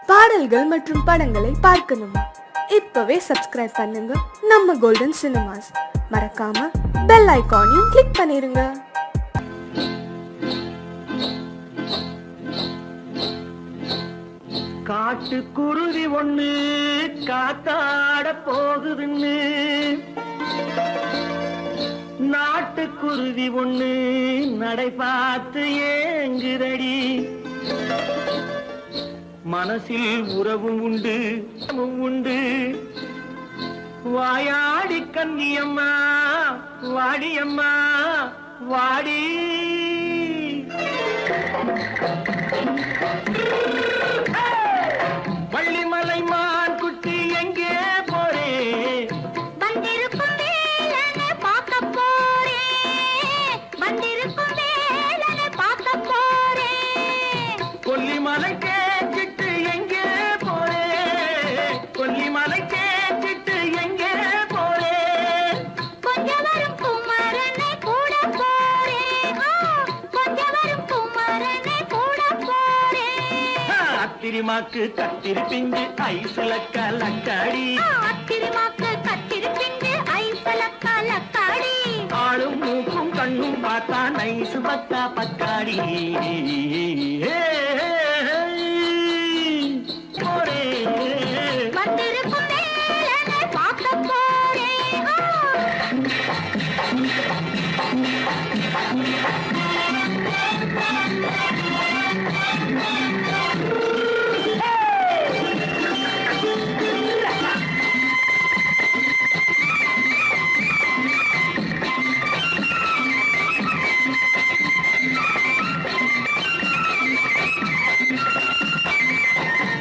பாடல்கள் மற்றும் படங்களை பார்க்கணுமா? இப்பவே சப்ஸ்கிரைப் பண்ணுங்க நம்ம கோல்டன் சினிமாஸ். மறக்காம பெல் ஐகானையும் கிளிக் பண்ணிருங்க. காட்டுக்குருவி ஒண்ணு காத்தாட போகுதுன்னு, நாட்டுக்குருவி ஒண்ணு நடை பார்த்து ஏங்குதடி. மனசில் உறவும் உண்டு உண்டு, வாயாடி கன்னியம்மா வாடியம்மா வாடி. வள்ளிமலை மான் குட்டி எங்கே போறே? வந்திருக்கும் வேலனை பார்க்க போறேன், வந்திருக்கும் வேலனை பார்க்க போறேன். கொல்லிமலை கேச்சிட்டு எங்கே போறே? கொல்லிமலை கேச்சிட்டு எங்கே போறே? கொஞ்சம் வரும் குமரனை கூட போறேன், கொஞ்சம் வரும் குமரனை கூட போறேன். அத்திரிமாக்கு கத்திருப்பிஞ்சு ஐசுல கலக்காடி, அத்திரிமாக்கு கத்திருப்பிஞ்சு ஐசல கலக்காடி. ஆளும் மூக்கும் கண்ணும் பார்த்தா நைசு பக்கா பக்காடி. போரே வந்திருக்கும் வேலனை பார்க்க போறேன்.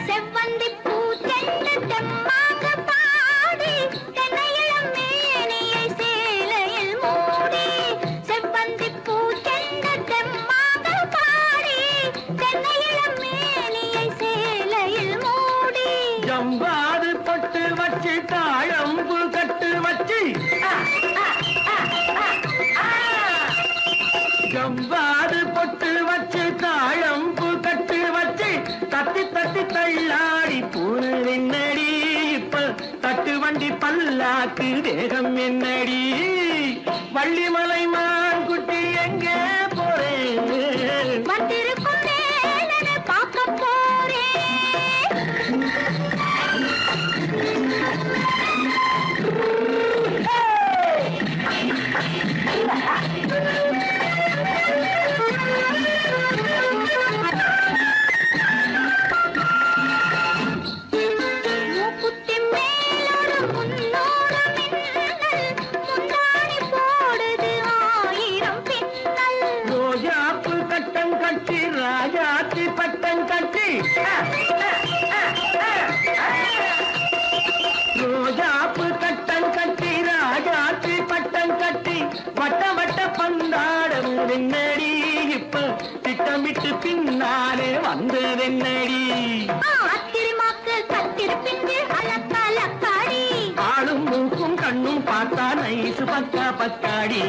செவ்வந்தி பூ செண்டு தெம்மாக பாடி, தென்னையிளம் மேனியை சேலையில் மூடி. செவ்வந்தி பூ செண்டு தெம்மாக பாடி, தென்னையிளம் மேனியை சேலையில் மூடி. ஜம்பாது பட்டு வச்சு தாழம்பு கட்டு வச்சு, ஜம்பாது பொட்டு வச்சு தாழம்பு கட்டு வச்சு, தட்டி தட்டி தள்ளாடி பூனு என்னடி. இப்ப தட்டு வண்டி பல்லாக்கு வேகம் என்னடி. வள்ளிமலை மான் குட்டி எங்கே போறேன்? வந்திருக்கும் வேலனை பார்க்க போறேன். மூக்குத்தி மேலோடு முன்னோடு மின்னல், முந்தாணி போடுது ஆயிரம் பின்னல். ரோஜாப்பு கட்டம் கட்டி ராஜாத்தி பட்டம் கட்டி, ரோஜாப்பு கட்டம் கட்டி ராஜாத்தி பட்டம் கட்டி, வட்ட வட்ட பந்தாடம் என்னடி. இப்ப திட்டமிட்டு பின்னாலே வந்ததென்னடி. அத்திரிமாக்கு கத்திருப்பிஞ்சு அலக்காடி. ஆளும் மூக்கும் கண்ணும் பார்த்தா நைசு பக்கா பக்காடி.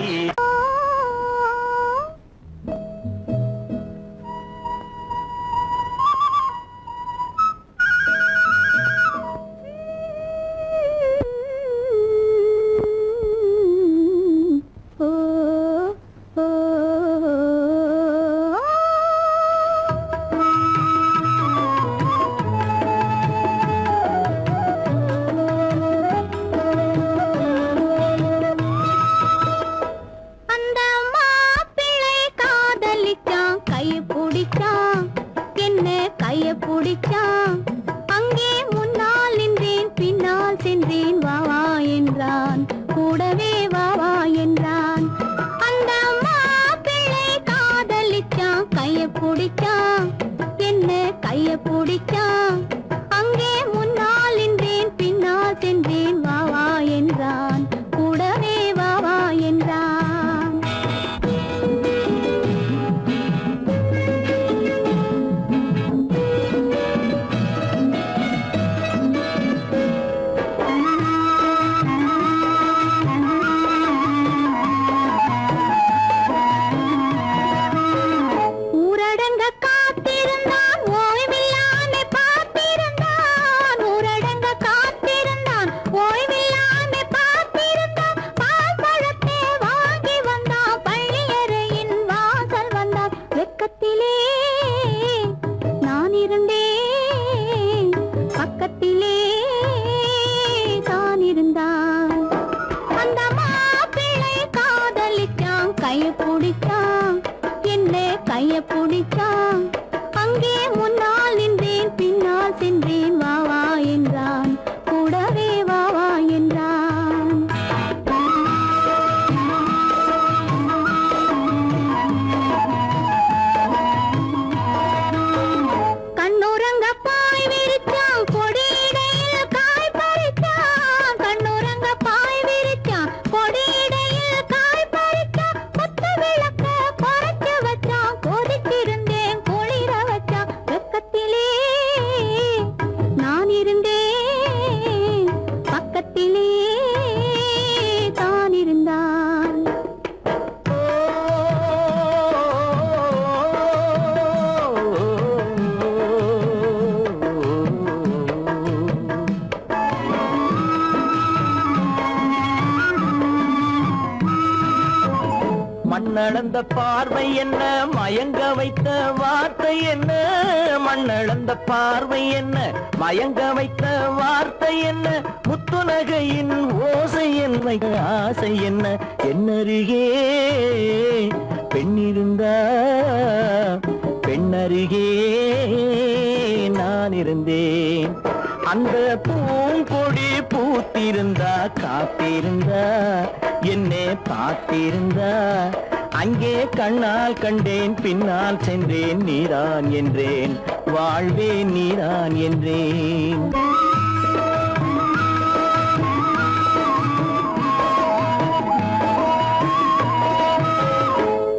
அந்த மாப்பிள்ளை காதலிச்சான், கைய பிடிச்சான், என்ன கைய பிடிச்சான். அங்கே முன்னால் நின்றேன், பின்னால் சென்றேன், வா வா என்றான், கூடவே வா வா என்றான். அந்த மாப்பிள்ளை காதலிச்சான், கைய பிடிச்சான், என்ன கைய பிடிச்சான். அங்கே முன்னால் நின்றேன், பின்னால் சென்றேன், வா வா என்றான், கூடவே வா வா என்றான். பிடிச்சான் அங்கே முன்னால் நின்றேன் பின்னால் சென்றேன் வா வா என்றான் கூடவே வா வா என்றான் கண்ணுறங்க பாய் விரிச்சான் கொடியிடையில் காய் பறிச்சான் கண்ணுறங்க பாய் விரிச்சான் கொடியிடையில் காய் பறிச்சான் கொத்த விளக்க குறைச்சு வச்சான் கொதிச்சிருந்தேன் குளிர வச்சான் வெக்கத்திலே நான் இருந்தேன் பக்கத்திலே தான் இருந்தான் மண்ணளந்த பார்வை என்ன மயங்க வைத்த வார்த்தை என்ன மண்ணளந்த பார்வை என்ன மயங்க வைத்த வார்த்தை என்ன முத்துநகையின் ஓசை என்ன ஆசை என்ன என்னருகே பெண்ணிருந்தா பெண்ணருகே நான் இருந்தேன் அந்த பூங்கொடி பூத்திருந்தா காத்திருந்தா என்னை பார்த்திருந்தா அங்கே கண்ணால் கண்டேன் பின்னால் சென்றேன் நீதான் என்றேன் வாழ்வே நீதான் என்றேன்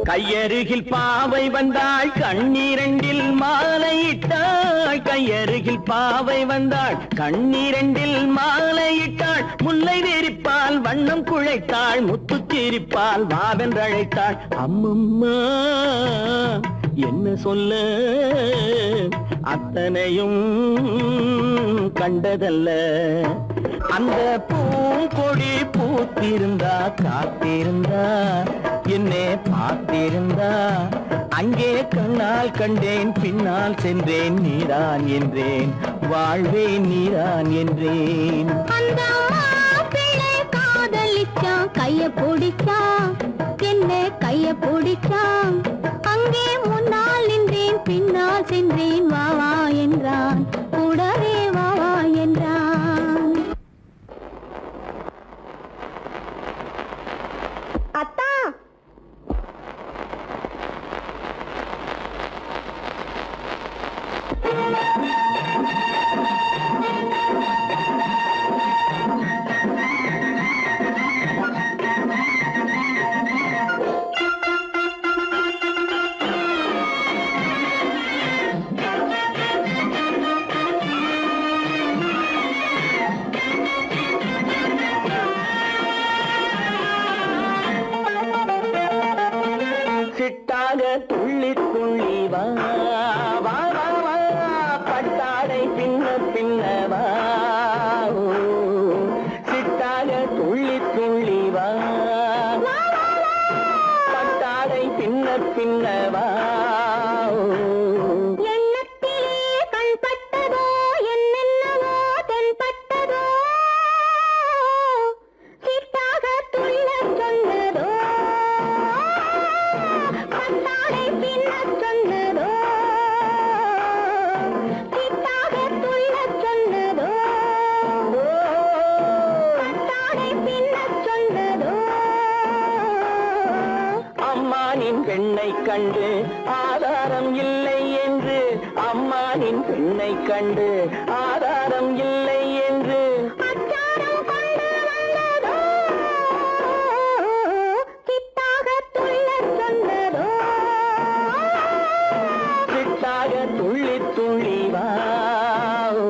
கையருகில் பாவை வந்தாள் கண்ணீரண்டில் மாலையிட்டாள் கையருகில் பாவை வந்தாள் கண்ணீரண்டில் மாலையிட்டாள் முல்லை வெறிப்பால் வண்ணம் குழைத்தாள் முத்துச்சிரிப்பால் வாவென்றழைத்தாள் அம்மம்மா என்ன சொல்ல அத்தனையும் கண்டதல்ல அந்த பூங்கொடி பூத்திருந்தா காத்திருந்தா என்னை பார்த்திருந்தா அங்கே கண்ணால் கண்டேன் பின்னால் சென்றேன் நீதான் என்றேன் வாழ்வே நீதான் என்றேன் அந்த மாப்பிள்ளை காதலிச்சான் கைய பிடிச்சான் என்ன கைய பிடிச்சான் அங்கே முன்னால் நின்றேன் பின்னால் சென்றேன் வா வா என்றான் கூடவே வா வா என்றான் அத்தா சிட்டாக துள்ளி துள்ளி வா வா வா வா பட்டாடை பின்ன பின்ன வா ஓ, சிட்டாக துள்ளி துள்ளி வா பட்டாடை பின்ன பின்ன வா ஓ. எண்ணத்திலே கண்பட்டதோ என்னென்னவோ தென்பட்டதோ சிட்டாக துள்ள சொன்னதோ பட்டாடை பின்ன சொன்னதோ சிட்டாக துள்ள சொன்னதோ பட்டாடை பின்ன சொன்னதோ அம்மானின் பெண்ணை கண்டு ஆதாரம் இல்லை என்று அம்மானின் பெண்ணை கண்டு ஆதாரம் இல்லை என்று அச்சாரம் கொண்டு வந்ததோ சிட்டாக துள்ள சொன்னதோ சிட்டாக துள்ளி துள்ளி வா ஓ.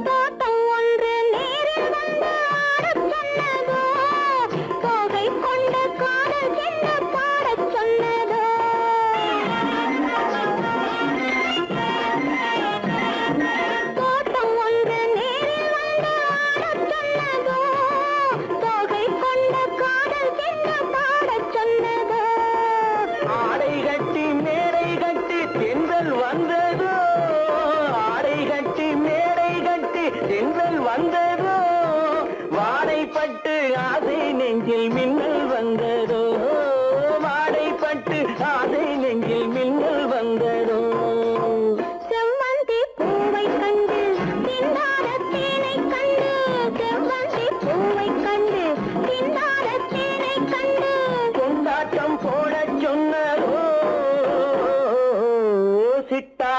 தோட்டம் ஒன்று நேரில் வந்து ஆடச் சொன்னதோ தோகை கொண்ட காதல் என்ன பாடச் சொன்னதோ தோட்டம் ஒன்று நேரில் வந்து ஆடச் சொன்னதோ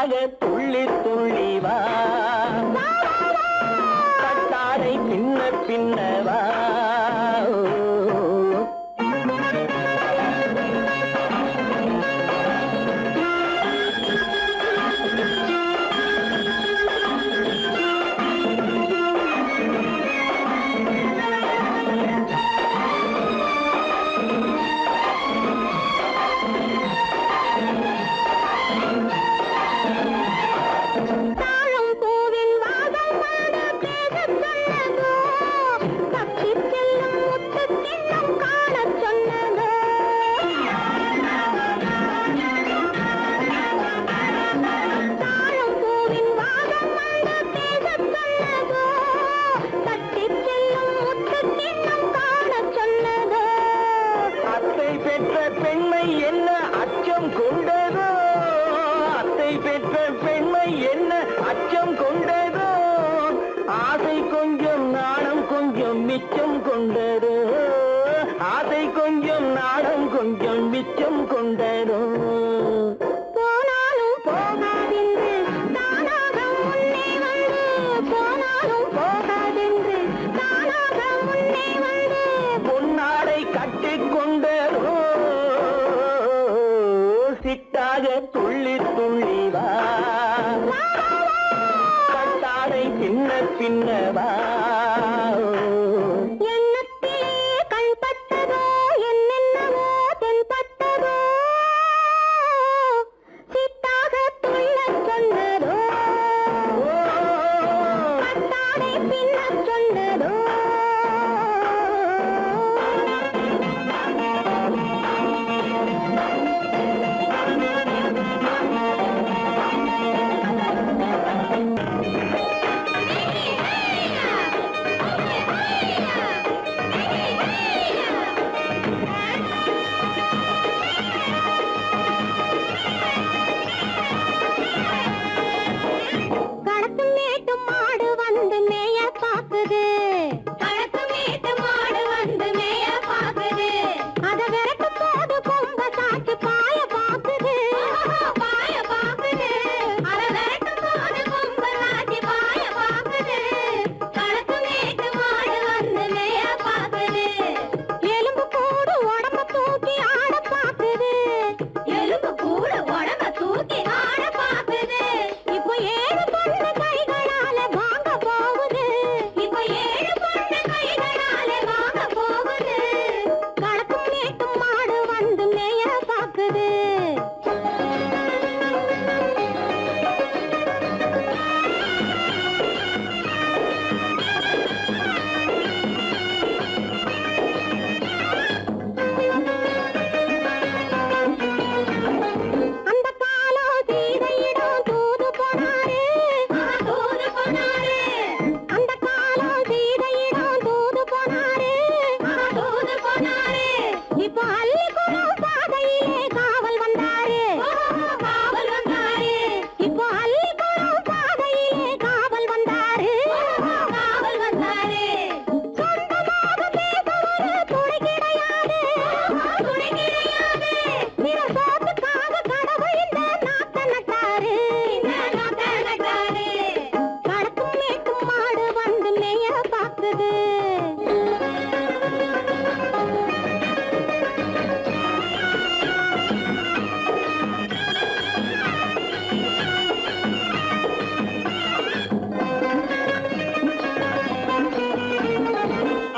சித்தாக துள்ளி துள்ளி வா கட்டாரை பின்ன பின்னவா மிச்சம் கொண்டதோ ஆசை கொஞ்சம் நாடம் கொஞ்சம் மிச்சம் கொண்டதோ போனாலும் போகாதென்று தானாக முன்னே வந்து போனாலும் போகாதென்று தானாக முன்னே வந்து பொன்னாடை கட்டிக்கொண்டதோ சிட்டாக துள்ளி துள்ளி வா கட்டாடை பின்ன பின்னவா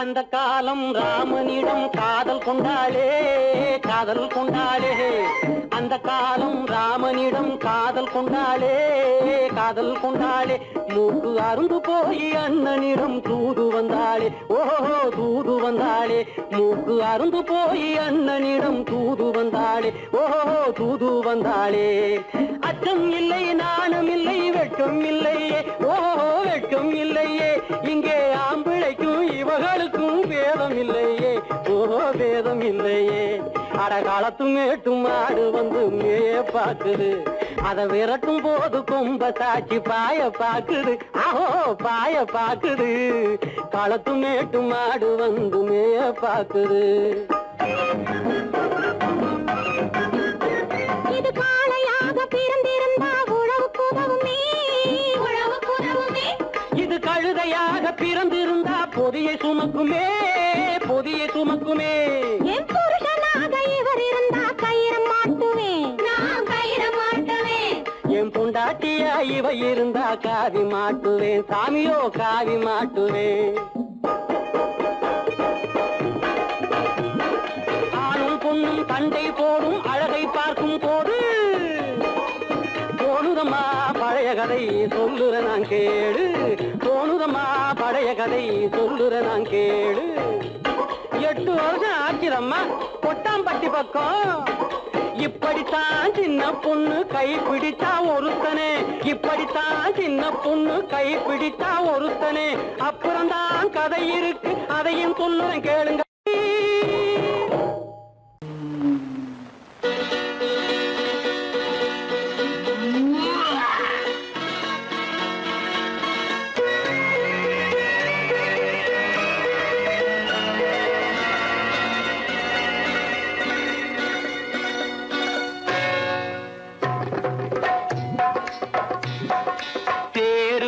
அந்த காலம் ராமனிடம் காதல் கொண்டாளே காதல் கொண்டாளே அந்த காலம் ராமனிடம் காதல் கொண்டாளே காதல் கொண்டாளே மூக்கு அருந்து போய் அண்ணனிடம் தூது வந்தாளே ஓஹோ தூது வந்தாளே மூக்கு அருந்து போய் அண்ணனிடம் தூது வந்தாளே ஓஹோ தூது வந்தாளே அச்சம் இல்லை நாணம் இல்லை வெட்கம் இல்லையே ஓஹோ வெட்கம் இல்லையே இங்கே ஆம்பிளைக்கும் இவர்களுக்கும் வேதம் இல்லையே ஓஹோ வேதம் இல்லையே அடகாலத்து மேட்டும் மாடு வந்து மேய பாக்குது அத விரட்டும் போது கொம்ப சாட்சி பாய பாக்குது ஆஹோ பாய பாக்குது களத்து மேட்டும் மாடு வந்து மேய பாக்குது இது காளையாக பிறந்திருந்தா உழவுக்கு சுமக்குமே பொதியை சுமக்குமே. என் புருஷனாக இவர் இருந்தா கயிறு மாட்டுவேன், நான் கயிறு மாட்டுவேன். என் பொண்டாட்டியா இவ இருந்தா காவி மாட்டுவேன், சாமியோ காவி மாட்டுவேன். ஆணும் பொண்ணும் சண்டை போடும் அழகை பார்க்கும் போது தோணுதம்மா பழைய கதை சொல்லுற நான் கேளு, தோணுதம்மா பழைய கதை சொல்லுற நான் கேளு. 8 வருஷம் ஆச்சுதம்மா கொட்டாம்பட்டி பக்கம். இப்படித்தான் சின்ன பொண்ணு கை பிடித்தா ஒருத்தனே, இப்படித்தான் சின்ன பொண்ணு கை பிடித்தா ஒருத்தனே. அப்புறம்தான் கதை இருக்கு, அதையும் சொல்லுறேன் கேளுங்க.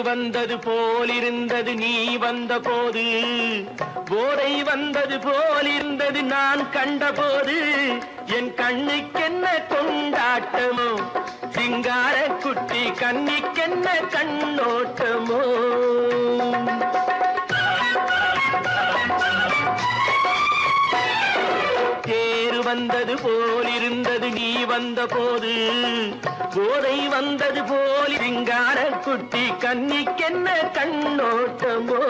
வந்தது போலிருந்தது நீ வந்த போது, போதை வந்தது போலிருந்தது நான் கண்டபோது. என் கண்ணுக்கென்ன கொண்டாட்டமோ, சிங்கார குட்டி கண்ணிக்கென்ன கண்ணோட்டமோ. தேர் வந்தது போலிருந்தது நீ வந்த போது, போதை வந்தது போல் சிங்கார குட்டி கண்ணிக்கென்ன கண்ணோட்டமோ.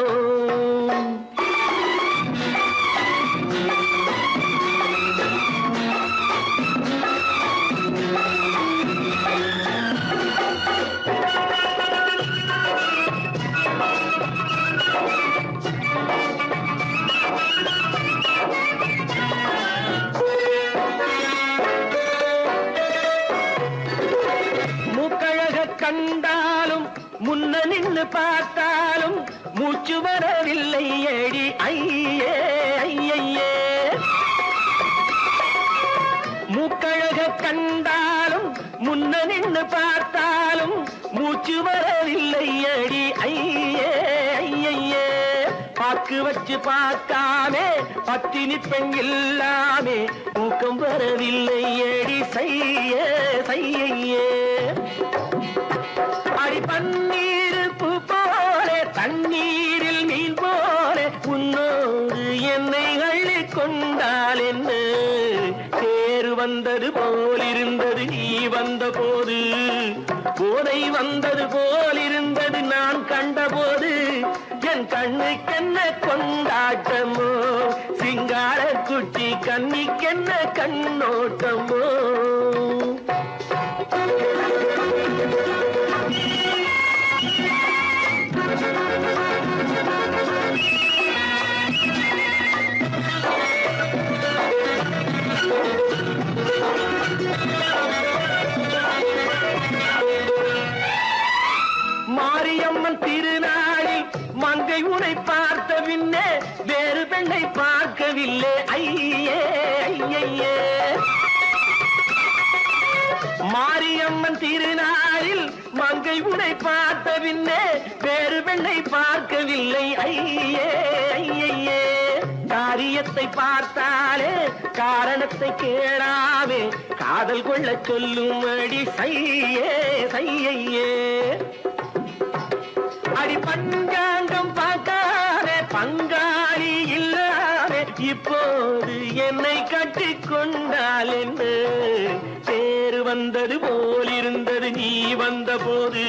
கண்டாலும் முன்ன நின்னு பார்த்தாலும் மூச்சு வரவில்லை ஏடி ஐயே ஐயே. மூக்கழக கண்டாலும் முன்ன நின்னு பார்த்தாலும் மூச்சு வரவில்லை ஏடி ஐயே ஐயே. பாக்கு வச்சு பார்க்காமே பத்தினி பெண் இல்லாமே ஊக்கம் வரவில்லை ஏடி செய்ய செய்யே. அடி பன்னீர் பூ போலே தண்ணீரில் மீன் போலே உன்னோடு என்னை அள்ளி கொண்டால் என்ன. தேர் வந்தது போலிருந்தது நீ வந்த போது, போதை வந்தது போலிருந்தது நான் கண்டபோது. என் கண்ணுக்கென்ன கொண்டாட்டமோ, சிங்கார குட்டி கண்ணிக்கென்ன கண்ணோட்டமோ. மாரியம்மன் திருநாளில் மங்கை உனை பார்த்த பின்னே வேறு பெண்ணை பார்க்கவில்லை ஐயே ஐயே. மாரியம்மன் திருநாளில் மங்கை உனை பார்த்த பின்னே வேறு பெண்ணை பார்க்கவில்லை ஐயே ஐயே. காரியத்தை பார்த்தாலே காரணத்தை கேளாவே காதல் கொள்ள சொல்லும்படி செய்யே செய்யே. அடி பஞ்சாங்கம் பார்க்காதே பங்காளி இல்லாமே இப்போது என்னை கட்டிக் கொண்டால் என்ன. தேர் வந்தது போலிருந்தது நீ வந்த போது,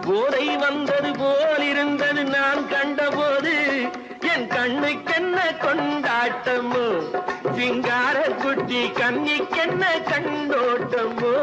போதை வந்தது போலிருந்தது நான் கண்டபோது. என் கண்ணுக்கென்ன கொண்டாட்டமோ, சிங்கார குட்டி கண்ணிக்கென்ன கண்ணோட்டமோ.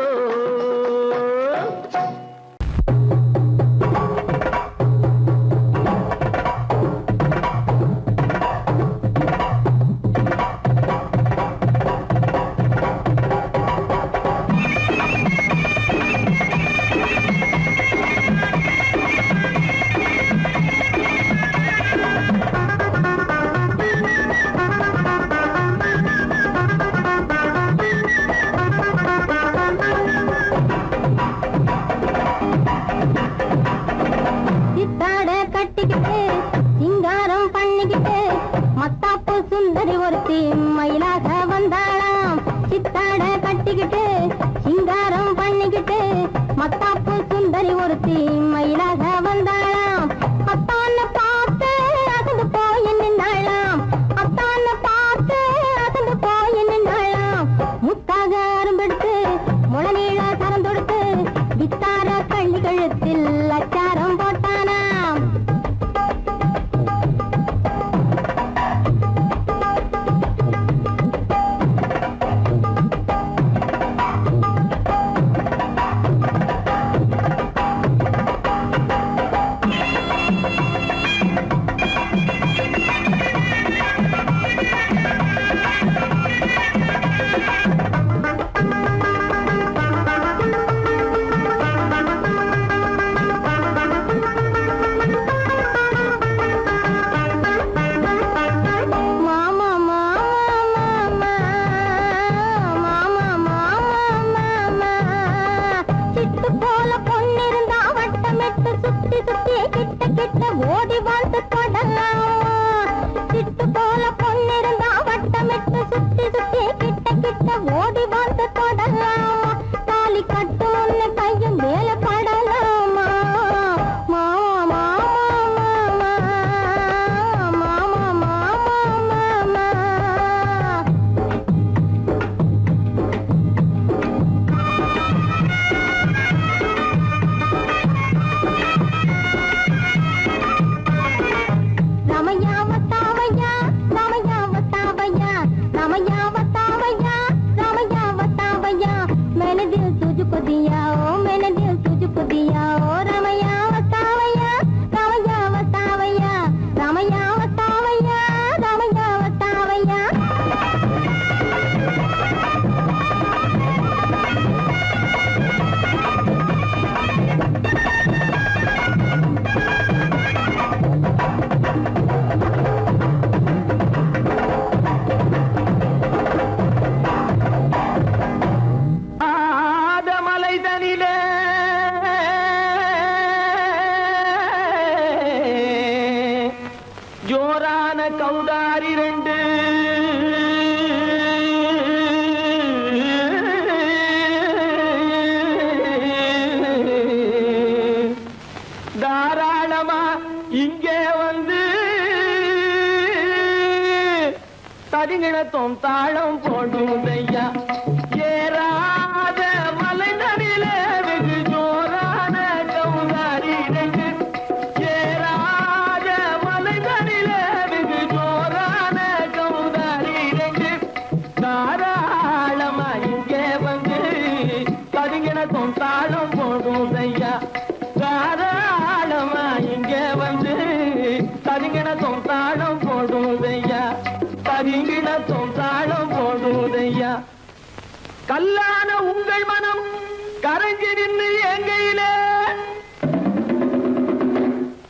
கட்டிக்கிட்டு சிங்காரம் பண்ணிக்கிட்டு மத்தாப்பு சுந்தரி ஒருத்தி மயிலாக வந்தாளாம். அத்தான பார்த்து அசந்து போய் நின்றாளாம். அத்தான பார்த்து அசந்து போய் நின்றாளாம். முத்தாக அரும்பெடுத்து முளநீள சரம் தொடுத்து வித்தார கள்ளி கழுத்தில் அச்சாரம் போட்டானாம். ஓடி வந்து தொடலாம். சிட்டு போல பொண்ணிருந்தா வட்டமிட்டு சுத்தி சுத்தி கிட்ட கிட்ட ஓடி வந்து தொடலாம். தாலி கட்டு முன்ன கையும் மேல படலாமா. மாமா மாமா மாமா மாமா மாமா. ஜோரான கௌதாரி ரெண்டு தாராளமா இங்கே வந்து தடிங்கிணத்தும் தாளம் போடுதையா. ஏறாத மலை நடில வெகு ஜோரான கௌதாரி ரெண்டு. ஏறாத மலை நடில வெகு ஜோரான கௌதாரி ரெண்டு. தாராளமா இங்கே வந்து தடிங்கிணத்தும் தாளம் போடுதையா. தாராளமா இங்கே வந்து தடிங்கிணத்தும் தாளம் போடுதையா. தடிங்கிணத்தும் தாளம் போடுதையா. கல்லான உங்கள் மனம் கரைஞ்சி நின்று எங்கையிலே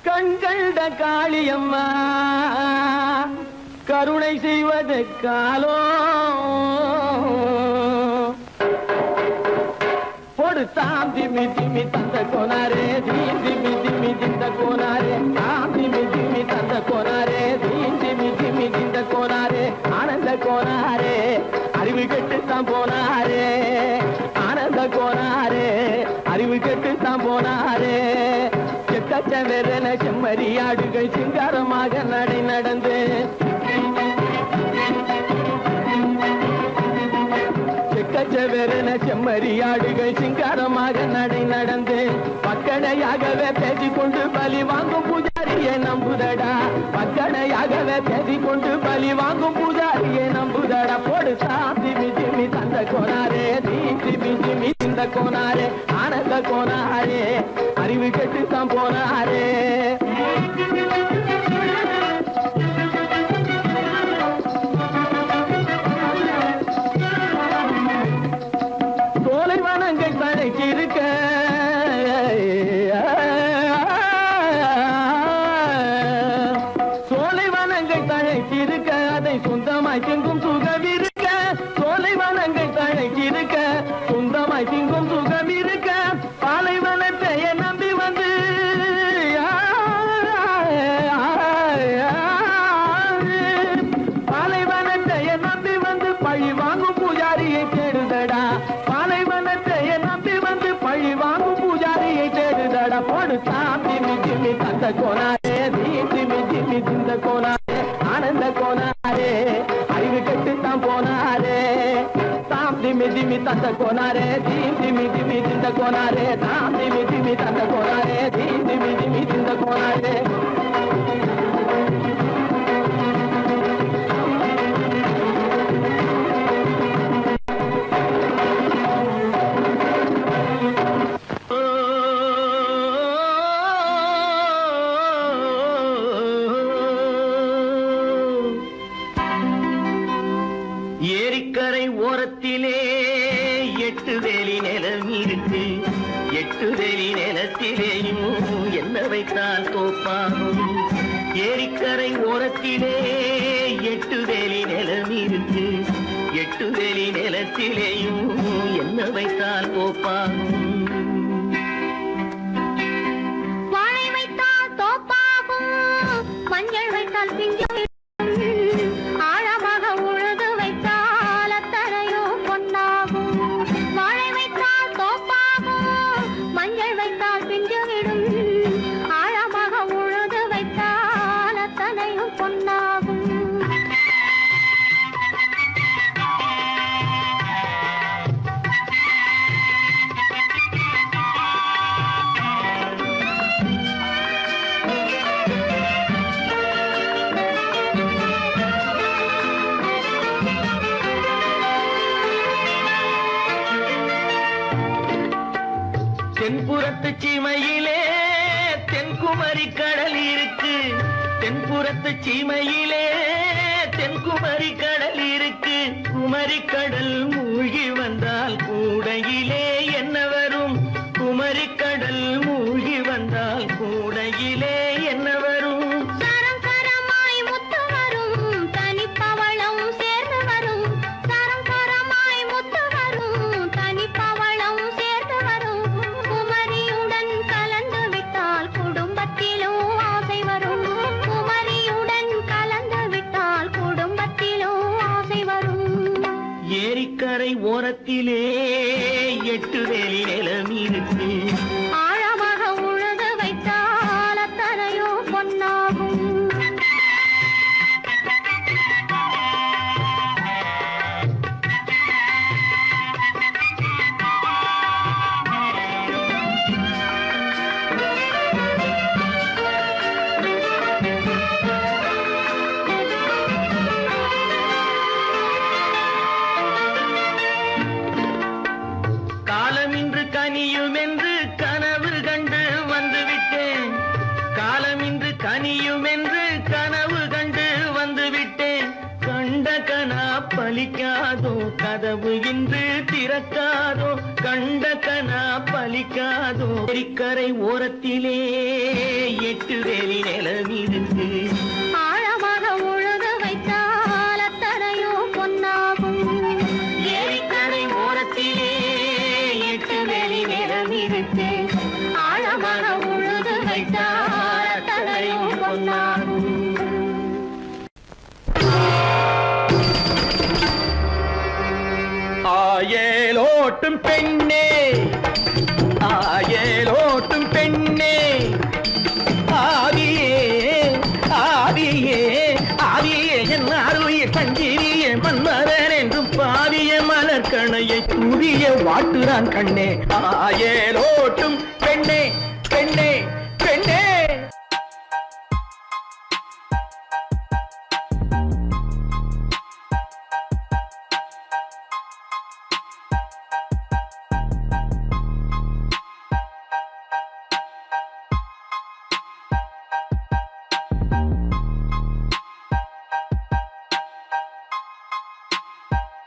கண்கண்ட காளியம்மா கருணை செய்வது காலோ. பொடு தாம் திமி திமி தந்த கோனாரே தீம் திமி திமி திந்த கோனாரே. தாம் திமி திமி தந்த கோனாரே தீம் திமி திமி திந்த கோனாரே. ஆனந்த கோனாரே அறிவு கெட்டுத்தான் போனாரே. ஆனந்த கோனாரே அறிவு கெட்டுத்தான் போனாரே. செக்கச்சவென செம்மறியாடுகள் சிங்காரமாக நடை நடந்து செக்கச்சவென செம்மறியாடுகள் சிங்காரமாக நடை நடந்து பக்கடையாகவே பேசிக்கொண்டு பலி வாங்கும் பூஜாரியை நம்புதடா. பக்கடையாகவே பேசிக்கொண்டு பலி வாங்கும் பூஜாரியை நம்புதடா. போடு திமி திமி தந்த கோனாரே தீம் திமி திமி இந்த கோனாரே. ஆனந்த கோனாரே அறிவு கெட்டுத்தான் போனாரே. சோலைவனங்கள் தழைச்சிருக்க சோலைவனங்கள் தழைச்சிருக்க அதை சொந்தமாய் திங்கும் சுகம் இருக்க. சோலைவனங்கள் தழைச்சிருக்க சொந்தமாய் திங்கும் சுகம் இருக்க. பாலைவனத்தை நம்பி வந்து பாலைவனத்தை நம்பி வந்து பழி வாங்கும் பூஜாரியை தேடுதடா. திமி திமி தந்த கோனாரே தீம் திமி திமி திந்த கோனாரே தாம் திமி திமி தந்த கோனாரே தீம் திமி திமி திந்த கோனாரே ஏரிக்கரை ஓரத்திலே 8 வேலி நிலம் இருக்கு 8 வேலி நிலத்திலேயும் என்ன வைத்தால் தோப்பாகும் ஏரிக்கரை ஓரத்திலே 8 வேலி நிலம் இருக்கு 8 வேலி நிலத்திலேயும் என்ன வைத்தால் தோப்பாகும் வாழை வைத்தால் தோப்பாகும் மஞ்சள் வைத்தால் பிஞ்சு ஆழமாக உழுது வைத்தால் அத்தனையோ பொன்னாகும் வாழை வைத்தால் தோப்பாகும் மஞ்சள் வைத்தால் பிஞ்சு விடும் ஆழமாக உழுது வைத்தால் அத்தனையும் பொன்னாகும் தென்புறத்து சீமையிலே தென்குமரி கடல் இருக்கு தென்புறத்து சீமையிலே தென்குமரி கடல் இருக்கு குமரி கடல் மூழ்கி வந்தால் கூடையிலே என்ன வரும் குமரி கடல் மூழ்கி வந்தால் கூடையிலே என்ன வரும் சரம் சரமாய் முத்து வரும் தனிப்பவளம் சேர்ந்து வரும் சரம் சரமாய் முத்து வரும் தனிப்பவளம் சேர்ந்து வரும் குமரியுடன் கலந்து விட்டால் குடும்பத்திலும் ஆசை வரும் குமரியுடன் கலந்து விட்டால் குடும்பத்திலும் ஆசை வரும் ஏரிக்கரை ஓரத்திலே 8 வேலி நிலம் இருக்கு ஆழமாக உழுது வைத்தால் அத்தனையோ பொன்னாகும் காலமின்று கனியும் என்று கனவு கண்டு வந்துவிட்டேன் காலமின்று கனியும் என்று கனவு கண்டு வந்துவிட்டேன் கண்ட கனா பலிக்காதோ கதவு இன்று திறக்காதோ கண்ட கனா பலிக்காதோ ஏரிக்கரை ஓரத்திலே 8 வேலி நிலம் இருக்கு ஆழமாக உழுது வைத்தால் அத்தனையோ பொன்னாகும் ஏரிக்கரை ஓரத்திலே 8 வேலி நிலம் இருக்கு ஆழமாக உழுது வைத்தால் அத்தனையோ பொன்னாகும் ஆயலோட்டும் பெண்ணே ஆயலோட்டும் பெண்ணே ஆதியே ஆதியே ஆதியே என் அருளிய சங்கிலிய மன்மதன் என்றும் பாதிய மலர்கணையை புதிய வாட்டுறான் கண்ணே ஆயலோட்டும் பெண்ணே